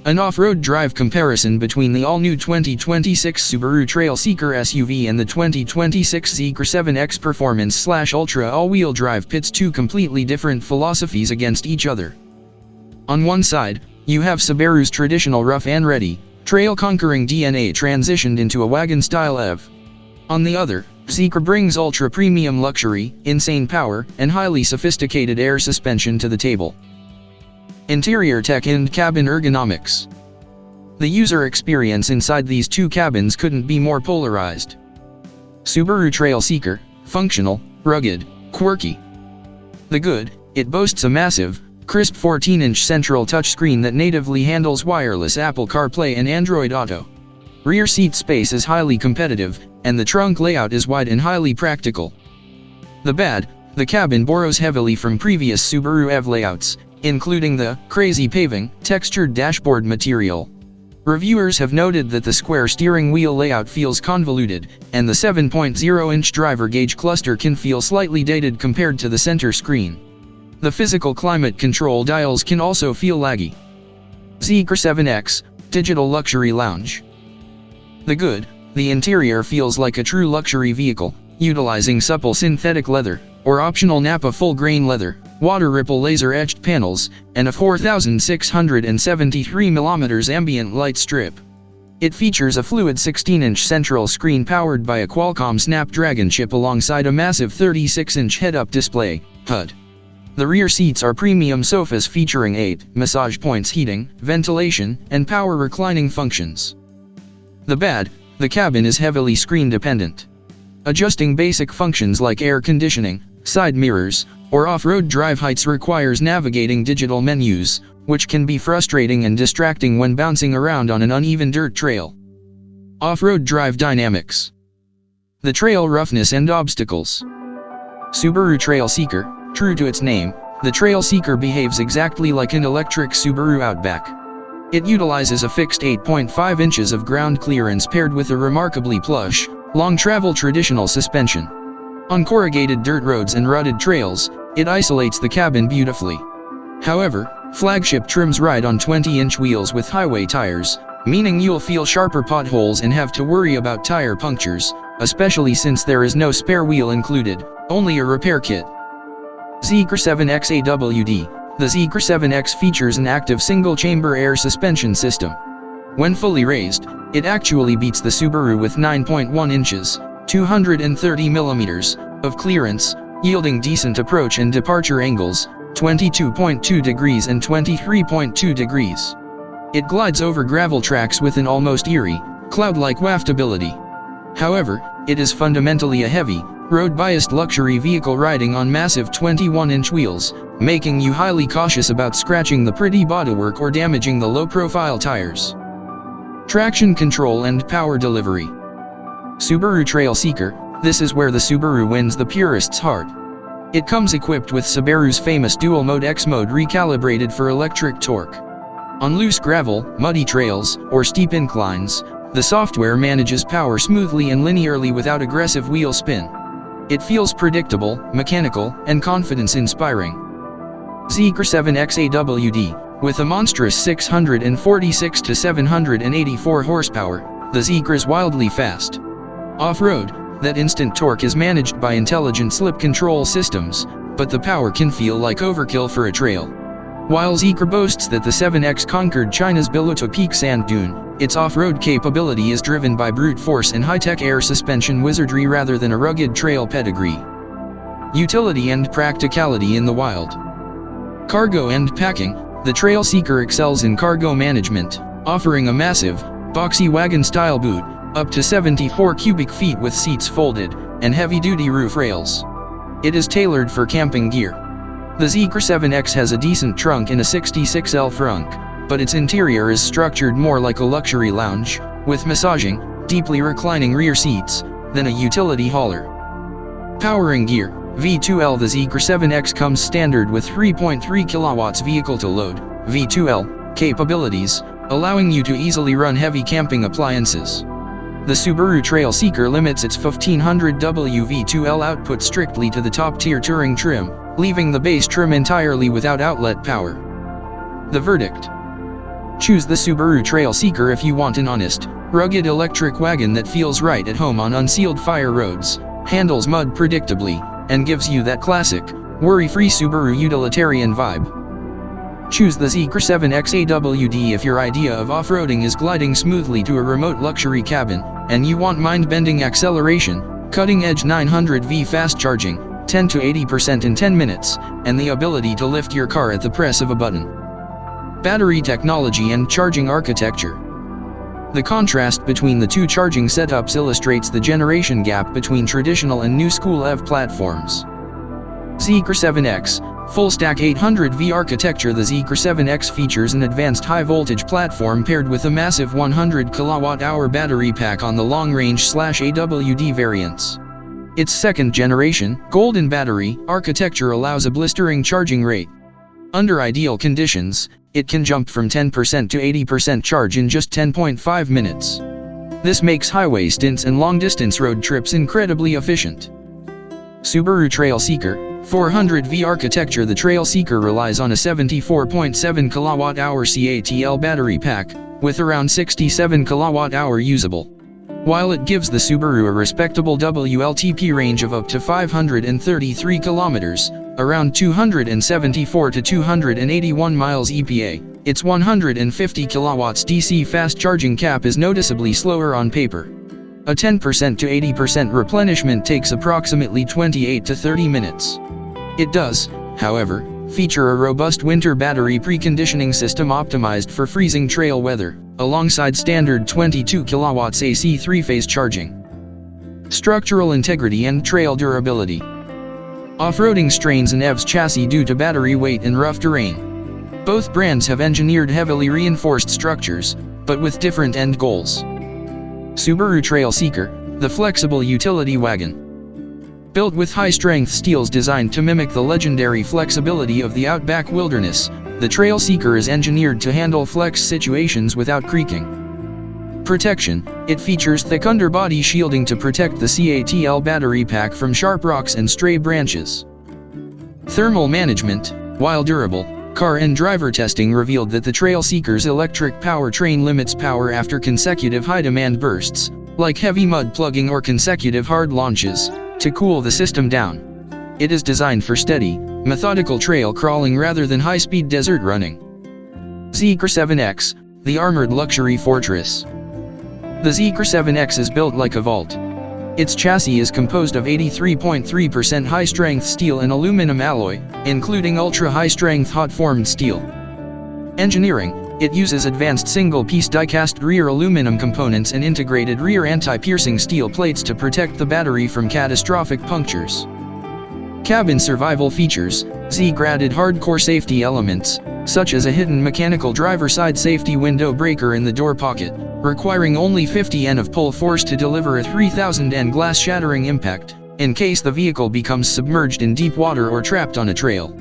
An off-road drive comparison between the all-new 2026 Subaru-Trailseeker-SUV and the 2026 Zeekr-7X Performance/Ultra all-wheel drive pits two completely different philosophies against each other. On one side, you have Subaru's traditional rough-and-ready, trail-conquering DNA transitioned into a wagon-style EV. On the other, Zeekr brings ultra-premium luxury, insane power, and highly sophisticated air suspension to the table. Interior tech and cabin ergonomics. The user experience inside these two cabins couldn't be more polarized. Subaru Trailseeker, functional, rugged, quirky. The good, it boasts a massive, crisp 14-inch central touchscreen that natively handles wireless Apple CarPlay and Android Auto. Rear seat space is highly competitive, and the trunk layout is wide and highly practical. The bad, the cabin borrows heavily from previous Subaru EV layouts, including the crazy paving, textured dashboard material. Reviewers have noted that the square steering wheel layout feels convoluted, and the 7.0-inch driver gauge cluster can feel slightly dated compared to the center screen. The physical climate control dials can also feel laggy. Zeekr-7X, digital luxury lounge. The good, the interior feels like a true luxury vehicle, utilizing supple synthetic leather, or optional Nappa full-grain leather, water ripple laser-etched panels, and a 4,673mm ambient light strip. It features a fluid 16-inch central screen powered by a Qualcomm Snapdragon chip alongside a massive 36-inch head-up display, HUD. The rear seats are premium sofas featuring 8 massage points heating, ventilation, and power reclining functions. The bad, the cabin is heavily screen-dependent. Adjusting basic functions like air conditioning, side mirrors, or off-road drive heights requires navigating digital menus, which can be frustrating and distracting when bouncing around on an uneven dirt trail. Off-road drive dynamics. The trail roughness and obstacles. Subaru Trailseeker, true to its name, the Trailseeker behaves exactly like an electric Subaru Outback. It utilizes a fixed 8.5 inches of ground clearance paired with a remarkably plush, long-travel traditional suspension. On corrugated dirt roads and rutted trails, it isolates the cabin beautifully. However, flagship trims ride on 20-inch wheels with highway tires, meaning you'll feel sharper potholes and have to worry about tire punctures, especially since there is no spare wheel included, only a repair kit. Zeekr-7X AWD. The Zeekr-7X features an active single-chamber air suspension system. When fully raised, it actually beats the Subaru with 9.1 inches, 230 millimeters, of clearance, yielding decent approach and departure angles, 22.2 degrees and 23.2 degrees. It glides over gravel tracks with an almost eerie, cloud-like waftability. However, it is fundamentally a heavy, road-biased luxury vehicle riding on massive 21-inch wheels, making you highly cautious about scratching the pretty bodywork or damaging the low-profile tires. Traction control and power delivery. Subaru Trailseeker, this is where the Subaru wins the purist's heart. It comes equipped with Subaru's famous dual-mode X mode recalibrated for electric torque. On loose gravel, muddy trails, or steep inclines, the software manages power smoothly and linearly without aggressive wheel spin. It feels predictable, mechanical, and confidence-inspiring. Zeekr-7X AWD. With a monstrous 646 to 784 horsepower, the Zeekr is wildly fast. Off-road, that instant torque is managed by intelligent slip control systems, but the power can feel like overkill for a trail. While Zeekr boasts that the 7X conquered China's Biluta Peak sand dune, its off-road capability is driven by brute force and high-tech air suspension wizardry rather than a rugged trail pedigree. Utility and practicality in the wild. Cargo and packing. The Trailseeker excels in cargo management, offering a massive, boxy wagon-style boot, up to 74 cubic feet with seats folded, and heavy-duty roof rails. It is tailored for camping gear. The Zeekr-7X has a decent trunk and a 66L frunk, but its interior is structured more like a luxury lounge, with massaging, deeply reclining rear seats, than a utility hauler. Powering gear. V2L. The Zeekr-7X comes standard with 3.3 kilowatts vehicle-to-load (V2L) capabilities, allowing you to easily run heavy camping appliances. The Subaru Trailseeker limits its 1500W V2L output strictly to the top-tier touring trim, leaving the base trim entirely without outlet power. The verdict. Choose the Subaru-Trailseeker if you want an honest, rugged electric wagon that feels right at home on unsealed fire roads, handles mud predictably, and gives you that classic, worry-free Subaru utilitarian vibe. Choose the Zeekr-7X AWD if your idea of off-roading is gliding smoothly to a remote luxury cabin, and you want mind-bending acceleration, cutting-edge 900V fast charging, 10 to 80% in 10 minutes, and the ability to lift your car at the press of a button. Battery technology and charging architecture. The contrast between the two charging setups illustrates the generation gap between traditional and new school EV platforms. Zeekr-7X, full-stack 800V architecture. The Zeekr-7X features an advanced high-voltage platform paired with a massive 100 kWh battery pack on the long-range/AWD variants. Its second-generation, golden battery, architecture allows a blistering charging rate. Under ideal conditions, it can jump from 10% to 80% charge in just 10.5 minutes. This makes highway stints and long-distance road trips incredibly efficient. Subaru-Trailseeker, 400V architecture. The Trailseeker relies on a 74.7 kWh CATL battery pack, with around 67 kWh usable. While it gives the Subaru a respectable WLTP range of up to 533 kilometers, around 274 to 281 miles EPA, its 150 kilowatts DC fast charging cap is noticeably slower on paper. A 10% to 80% replenishment takes approximately 28 to 30 minutes. It does, however, feature a robust winter battery preconditioning system optimized for freezing trail weather, alongside standard 22 kilowatts AC 3-phase charging. Structural integrity and trail durability. Off-roading strains an EV's chassis due to battery weight in rough terrain. Both brands have engineered heavily reinforced structures, but with different end goals. Subaru Trailseeker, the flexible utility wagon. Built with high-strength steels designed to mimic the legendary flexibility of the outback wilderness, the Trailseeker is engineered to handle flex situations without creaking. Protection. It features thick underbody shielding to protect the CATL battery pack from sharp rocks and stray branches. Thermal management. While durable, car and driver testing revealed that the Trailseeker's electric powertrain limits power after consecutive high-demand bursts, like heavy mud plugging or consecutive hard launches, to cool the system down. It is designed for steady, methodical trail crawling rather than high-speed desert running. Zeekr-7X, the armored luxury fortress. The Zeekr-7X is built like a vault. Its chassis is composed of 83.3% high-strength steel and aluminum alloy, including ultra-high-strength hot-formed steel. Engineering. It uses advanced single-piece die-cast rear aluminum components and integrated rear anti-piercing steel plates to protect the battery from catastrophic punctures. Cabin survival features. Zeekr added hardcore safety elements, such as a hidden mechanical driver-side safety window breaker in the door pocket, requiring only 50 N of pull force to deliver a 3000 N glass-shattering impact, in case the vehicle becomes submerged in deep water or trapped on a trail.